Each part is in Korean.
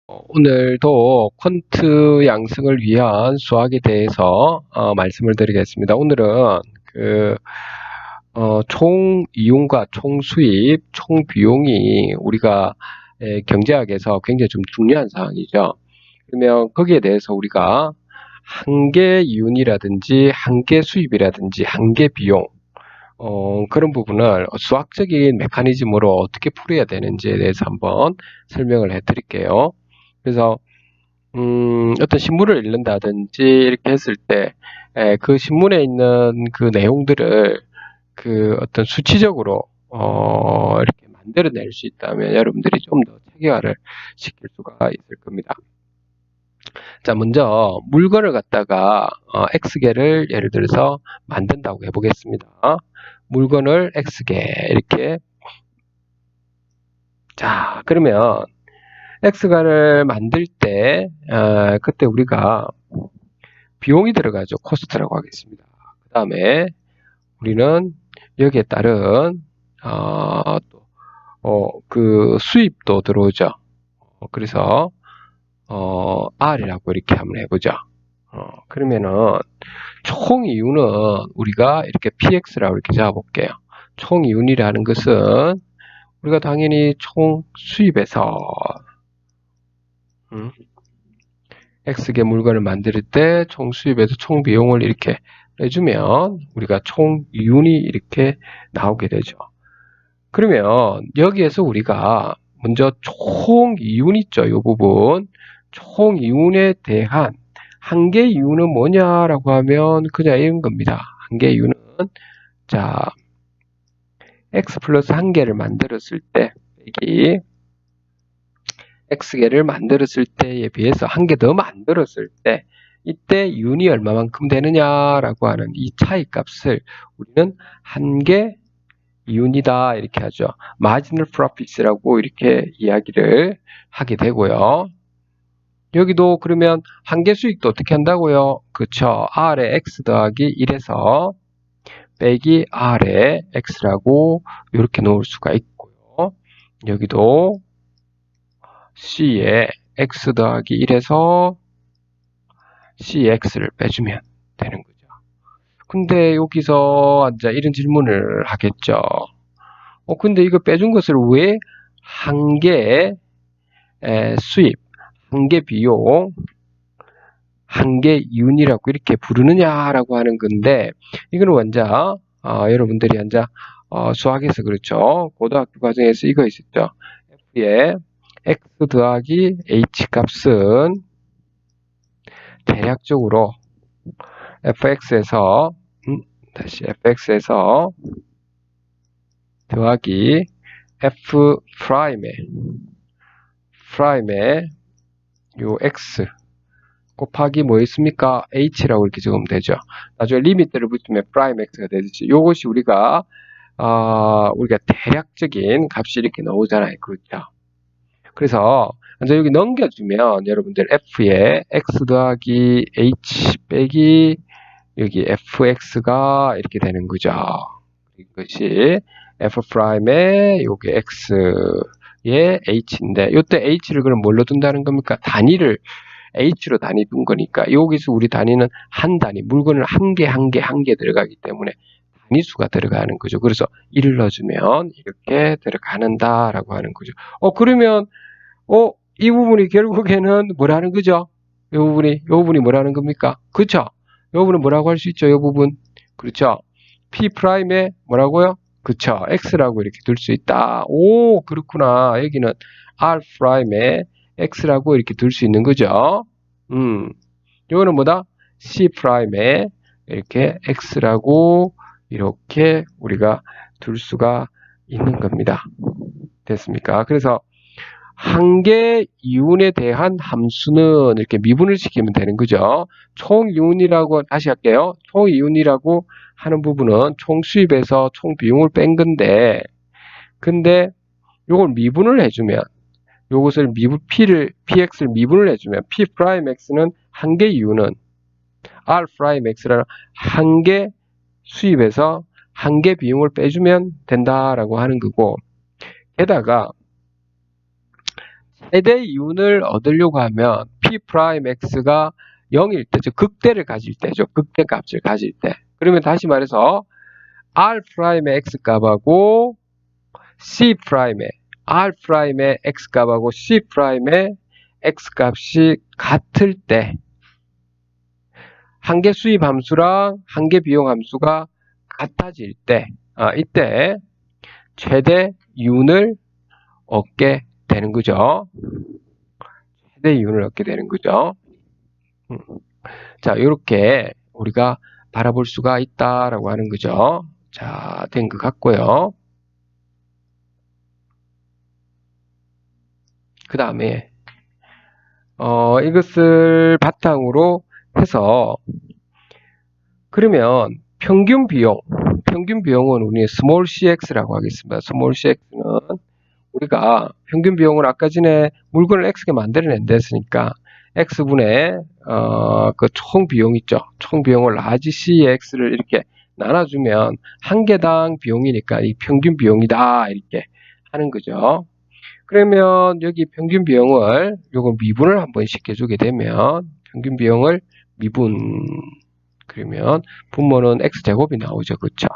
오늘도 퀀트 양승을 위한 수학에 대해서 말씀을 드리겠습니다. 오늘은 총 이윤과 총 수입, 총 비용이 우리가 경제학에서 굉장히 좀 중요한 사항이죠. 그러면 거기에 대해서 우리가 한계 이윤이라든지 한계 수입이라든지 한계 비용 그런 부분을 수학적인 메커니즘으로 어떻게 풀어야 되는지에 대해서 한번 설명을 해 드릴게요. 그래서 어떤 신문을 읽는다든지 이렇게 했을 때, 그 신문에 있는 그 내용들을 그 어떤 수치적으로, 이렇게 만들어낼 수 있다면 여러분들이 좀 더 체계화를 시킬 수가 있을 겁니다. 자, 먼저 물건을 갖다가, X개를 예를 들어서 만든다고 해보겠습니다. 물건을 X개, 이렇게. 자, 그러면 X가를 만들 때, 그때 우리가 비용이 들어가죠. 코스트라고 하겠습니다. 그 다음에 우리는 여기에 따른 그 수입도 들어오죠. 그래서 R이라고 이렇게 한번 해보죠. 그러면은 총 이윤은 우리가 이렇게 PX라고 이렇게 잡아볼게요. 총 이윤이라는 것은 우리가 당연히 총 수입에서 X개 물건을 만들 때 총 수입에서 총 비용을 이렇게 내주면 우리가 총 이윤이 이렇게 나오게 되죠. 그러면 여기에서 우리가 먼저 총 이윤 있죠. 이 부분. 총 이윤에 대한 한계 이윤은 뭐냐라고 하면 그냥 이런 겁니다. 한계 이윤은 자 X 플러스 한 개를 만들었을 때 여기 X개를 만들었을 때에 비해서 한 개 더 만들었을 때 이때 이윤이 얼마만큼 되느냐라고 하는 이 차이 값을 우리는 한계 이윤이다 이렇게 하죠. 마지널 프로핏이라고 이렇게 이야기를 하게 되고요. 여기도 그러면 한계 수익도 어떻게 한다고요? 그쵸. R에 X 더하기 1에서 빼기 R에 X라고 이렇게 놓을 수가 있고요. 여기도 C에 X 더하기 1에서 CX를 빼주면 되는 거죠. 근데 여기서 이제 이런 질문을 하겠죠. 근데 이거 빼준 것을 왜 한계 수입, 한계 비용, 한계 이윤이라고 이렇게 부르느냐라고 하는 건데, 이거는 먼저 여러분들이 이제 수학에서 그렇죠. 고등학교 과정에서 이거 있었죠. F의 X 더하기 H 값은 대략적으로 fx에서 다시 fx에서 더하기 f 프라임의 요 x 곱하기 뭐 있습니까? h라고 이렇게 적으면 되죠. 나중에 리미트를 붙이면 프라임 x가 되듯이 요것이 우리가 대략적인 값이 이렇게 나오잖아요. 그렇죠? 그래서 이제 여기 넘겨주면 여러분들 f에 x 더하기 h 빼기 여기 fx가 이렇게 되는 거죠. 이것이 f'의 요게 x의 h인데 요때 h를 그럼 뭘로 둔다는 겁니까? 단위를 h로 단위 둔 거니까 여기서 우리 단위는 한 단위 물건을 한 개 들어가기 때문에 단위수가 들어가는 거죠. 그래서 1을 넣어주면 이렇게 들어가는다라고 하는 거죠. 그러면 이 부분이 결국에는 뭐라는 거죠? 이 부분이 뭐라는 겁니까? 그쵸? 이 부분은 뭐라고 할 수 있죠? 이 부분. 그렇죠? P'에 뭐라고요? 그쵸? X라고 이렇게 둘 수 있다. 오, 그렇구나. 여기는 R'에 X라고 이렇게 둘 수 있는 거죠. 이거는 뭐다? C'에 이렇게 X라고 이렇게 우리가 둘 수가 있는 겁니다. 됐습니까? 그래서 한계 이윤에 대한 함수는 이렇게 미분을 시키면 되는 거죠. 총 이윤이라고 다시 할게요. 총 이윤이라고 하는 부분은 총 수입에서 총 비용을 뺀 건데, 근데 요걸 미분을 해주면 요것을 px를 미분을 해주면 p'x는 한계 이윤은 r'x라는 한계 수입에서 한계 비용을 빼주면 된다라고 하는 거고, 게다가 최대 이윤을 얻으려고 하면 P'X가 0일 때, 즉 극대를 가질 때죠. 극대 값을 가질 때. 그러면 다시 말해서 R'의 X값하고 C'의 R'의 X값하고 C'의 X값이 같을 때 한계 수입 함수랑 한계 비용 함수가 같아질 때 이때 최대 이윤을 얻게 되는 거죠. 최대 이윤을 얻게 되는 거죠. 자, 이렇게 우리가 바라볼 수가 있다라고 하는 거죠. 자, 된 것 같고요. 그 다음에 이것을 바탕으로 해서 그러면 평균 비용은 우리 small cx라고 하겠습니다. small cx는 우리가 평균 비용을 아까 전에 물건을 x게 만들어낸다 했으니까 x분의 그 총 비용 있죠. 총 비용을 large cx를 이렇게 나눠주면 한 개당 비용이니까 이 평균 비용이다 이렇게 하는 거죠. 그러면 여기 평균 비용을 요거 미분을 한번 시켜주게 되면 평균 비용을 미분 그러면 분모는 x제곱이 나오죠. 그쵸?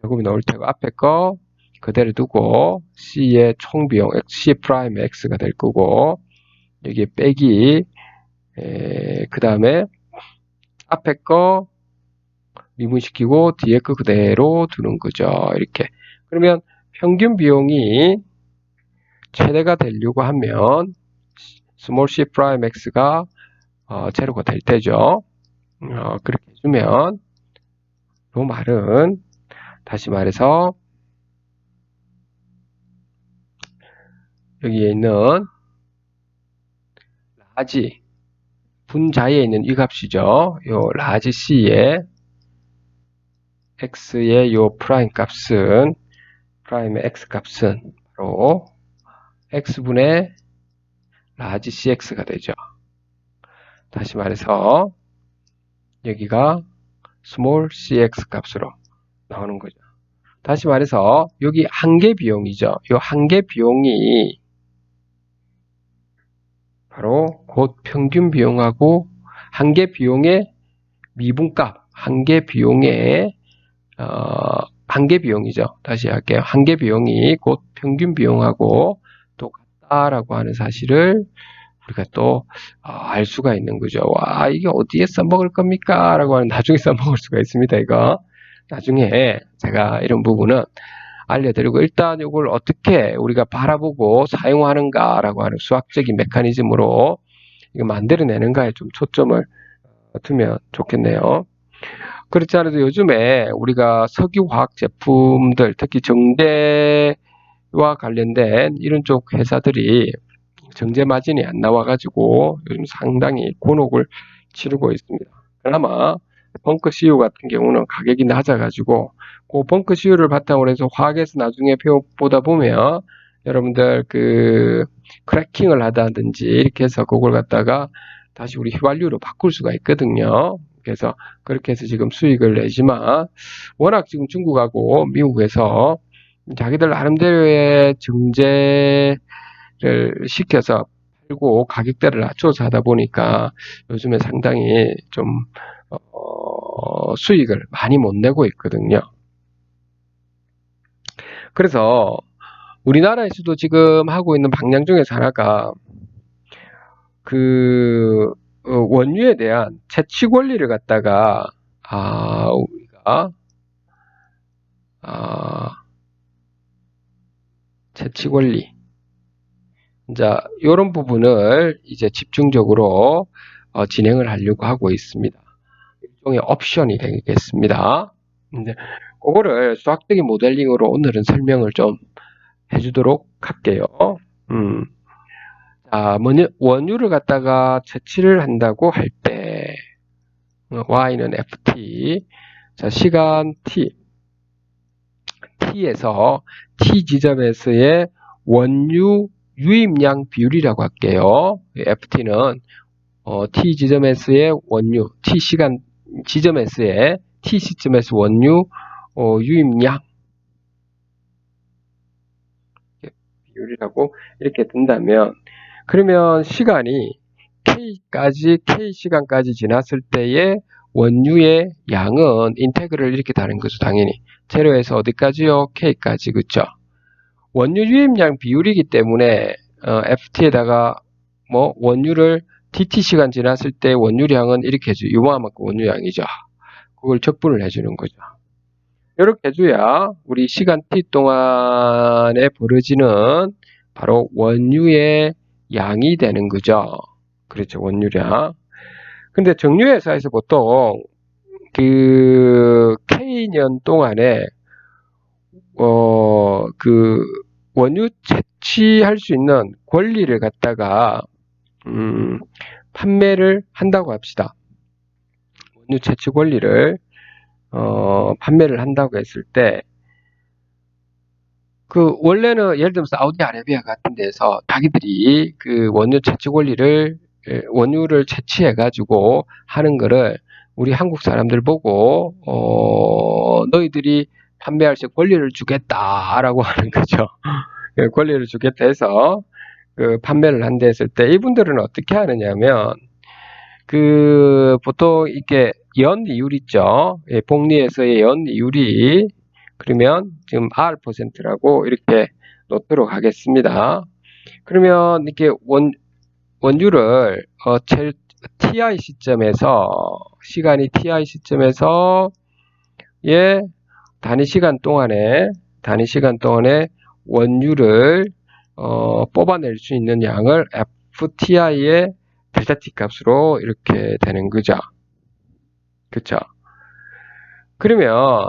제곱이 나올 테고 앞에 거 그대로 두고 C의 총비용 C'X가 될 거고 여기에 빼기 그 다음에 앞에 거 미분시키고 뒤에 거 그대로 두는 거죠. 이렇게 그러면 평균 비용이 최대가 되려고 하면 small C'X가 제로가 될 때죠. 그렇게 해주면 이 말은 다시 말해서 여기에 있는 라지 분자에 있는 이 값이죠. 요 라지 C의 X의 요 프라임 값은 프라임의 X 값은 바로 X분의 라지 CX가 되죠. 다시 말해서 여기가 small cx 값으로 나오는 거죠. 다시 말해서 여기 한계 비용이죠. 이 한계 비용이 바로 곧 평균 비용하고 한계 비용의 미분값, 한계 비용의 한계 비용이죠. 다시 할게요. 한계 비용이 곧 평균 비용하고 똑같다라고 하는 사실을 우리가 또 알 수가 있는 거죠. 와, 이게 어디에 써먹을 겁니까? 라고 하는 나중에 써먹을 수가 있습니다. 이거 나중에 제가 이런 부분은 알려드리고 일단 이걸 어떻게 우리가 바라보고 사용하는가 라고 하는 수학적인 메커니즘으로 이거 만들어내는가에 좀 초점을 두면 좋겠네요. 그렇지 않아도 요즘에 우리가 석유화학 제품들 특히 정제와 관련된 이런 쪽 회사들이 정제 마진이 안 나와가지고 요즘 상당히 곤혹을 치르고 있습니다. 그나마 벙커 CU 같은 경우는 가격이 낮아가지고 그 벙커 CU를 바탕으로 해서 화학에서 나중에 보다 보면 여러분들 그 크래킹을 하다든지 이렇게 해서 그걸 갖다가 다시 우리 휘발유로 바꿀 수가 있거든요. 그래서 그렇게 해서 지금 수익을 내지만 워낙 지금 중국하고 미국에서 자기들 나름대로의 정제 를 시켜서 팔고 가격대를 낮춰서 하다 보니까 요즘에 상당히 좀 수익을 많이 못 내고 있거든요. 그래서 우리나라에서도 지금 하고 있는 방향 중에서 하나가 그 원유에 대한 채취 권리를 갖다가 우리가 채취 권리 자, 이런 부분을 이제 집중적으로 진행을 하려고 하고 있습니다. 일종의 옵션이 되겠습니다. 이제 그거를 수학적인 모델링으로 오늘은 설명을 좀 해주도록 할게요. 자, 원유를 갖다가 채취를 한다고 할 때 y는 ft, 자 시간 t에서 t 지점에서의 원유 유입량 비율이라고 할게요. ft는 t 지점에서의 원유, t 시간 지점에서의 t 시점에서 원유 유입량 비율이라고 이렇게 든다면 그러면 시간이 K 시간까지 지났을 때의 원유의 양은 인테그럴 이렇게 다른 거죠. 당연히. 제로에서 어디까지요? K까지. 그쵸? 원유 유입량 비율이기 때문에 FT에다가 뭐 원유를 DT 시간 지났을 때 원유량은 이렇게 해줘. 요만큼 원유량이죠. 그걸 적분을 해주는 거죠. 이렇게 해줘야 우리 시간 T 동안에 벌어지는 바로 원유의 양이 되는 거죠. 그렇죠. 원유량. 근데 정유회사에서 보통 그 K년 동안에 그 원유 채취할 수 있는 권리를 갖다가 판매를 한다고 합시다. 원유 채취 권리를 판매를 한다고 했을 때 그 원래는 예를 들면 사우디아라비아 같은 데서 자기들이 그 원유 채취 권리를 원유를 채취해 가지고 하는 거를 우리 한국 사람들 보고 너희들이 판매할 수 권리를 주겠다라고 하는 거죠. 권리를 주겠다 해서 그 판매를 한다 했을 때 이분들은 어떻게 하느냐면 그 보통 이렇게 연이율 있죠. 복리에서의 연이율이 그러면 지금 R%라고 이렇게 놓도록 하겠습니다. 그러면 이렇게 원유를 TI 시점에서 시간이 TI 시점에서 단위 시간 동안에 원유를 뽑아낼 수 있는 양을 FTI의 델타 T 값으로 이렇게 되는 거죠. 그쵸? 그러면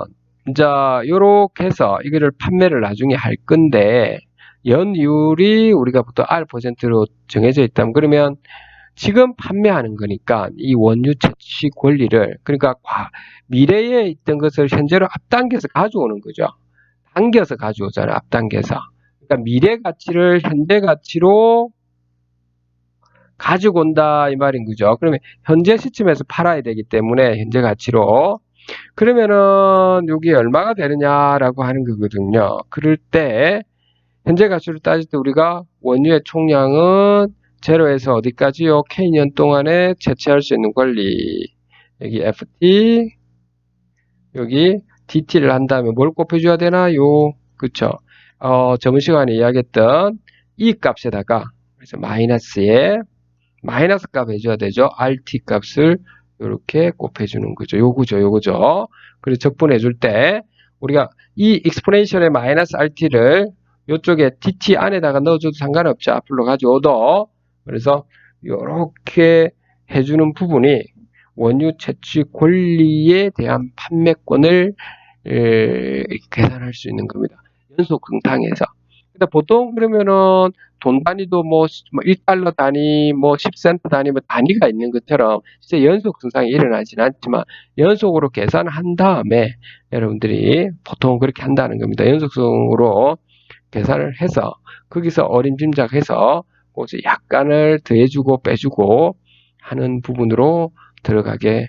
이제 요렇게 해서 이거를 판매를 나중에 할 건데 연율이 우리가 보통 R%로 정해져 있다면 그러면 지금 판매하는 거니까 이 원유 채취 권리를 그러니까 미래에 있던 것을 현재로 앞당겨서 가져오는 거죠. 당겨서 가져오잖아요. 앞당겨서. 그러니까 미래 가치를 현재 가치로 가지고 온다 이 말인 거죠. 그러면 현재 시점에서 팔아야 되기 때문에 현재 가치로 그러면은 여기 얼마가 되느냐라고 하는 거거든요. 그럴 때 현재 가치로 따질 때 우리가 원유의 총량은 제로에서 어디까지요? K년 동안에 채취할 수 있는 권리 여기 FT 여기 DT를 한다면 뭘 곱해줘야 되나요? 그쵸? 저번 시간에 이야기했던 이 값에다가 그래서 마이너스 값 해줘야 되죠. RT 값을 이렇게 곱해주는 거죠. 요거죠. 그래서 적분해 줄 때 우리가 이 익스포넨셜의 마이너스 RT를 이쪽에 DT 안에다가 넣어줘도 상관없죠. 앞으로 가져오도. 그래서 이렇게 해주는 부분이 원유 채취 권리에 대한 판매권을 계산할 수 있는 겁니다. 연속 등탕에서. 근데 보통 그러면은 돈 단위도 뭐 1달러 단위, 뭐 10센트 단위, 뭐 단위가 있는 것처럼 진짜 연속 증상이 일어나지는 않지만 연속으로 계산한 다음에 여러분들이 보통 그렇게 한다는 겁니다. 연속성으로 계산을 해서 거기서 어림짐작해서 약간을 더해주고 빼주고 하는 부분으로 들어가게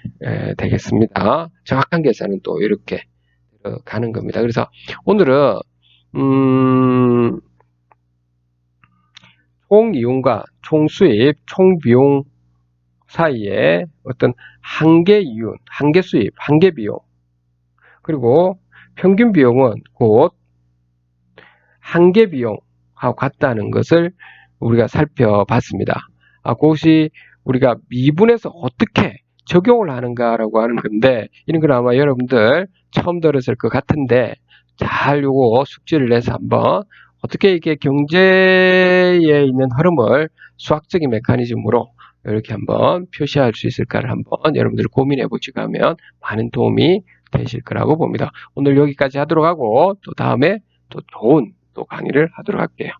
되겠습니다. 정확한 계산은 또 이렇게 들어가는 겁니다. 그래서 오늘은 총이용과 총수입, 총비용 사이에 어떤 한계이윤, 한계수입, 한계비용 그리고 평균 비용은 곧 한계비용하고 같다는 것을 우리가 살펴봤습니다. 그것이 우리가 미분에서 어떻게 적용을 하는가라고 하는 건데 이런 건 아마 여러분들 처음 들었을 것 같은데 잘 요거 숙지를 해서 한번 어떻게 이게 경제에 있는 흐름을 수학적인 메커니즘으로 이렇게 한번 표시할 수 있을까를 한번 여러분들 고민해 보시고 하면 많은 도움이 되실 거라고 봅니다. 오늘 여기까지 하도록 하고 또 다음에 또 좋은 또 강의를 하도록 할게요.